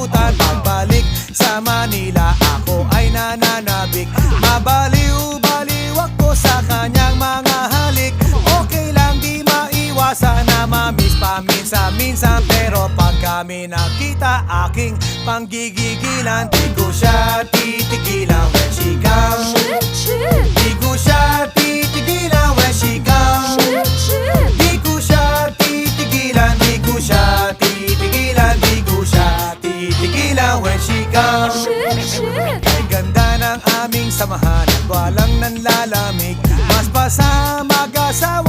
nakalimutan. Pagbalik sa Manila, ako ay nananabik. Mabaliw-baliw ako sa kanyang mga halik. Okay lang, di maiwasan na mamiss paminsan-minsan. Pero pag kami nakita, aking panggigigilan. Di ko siya titigilan when she comes. Di ko siya titigilan when she comes. Di ko siya titigilan, di ko siya titigilan, di ko siya titigilan when she comes. Kay ganda ng aming samahan at walang nanlalamig. Mas pa sa mag-asawa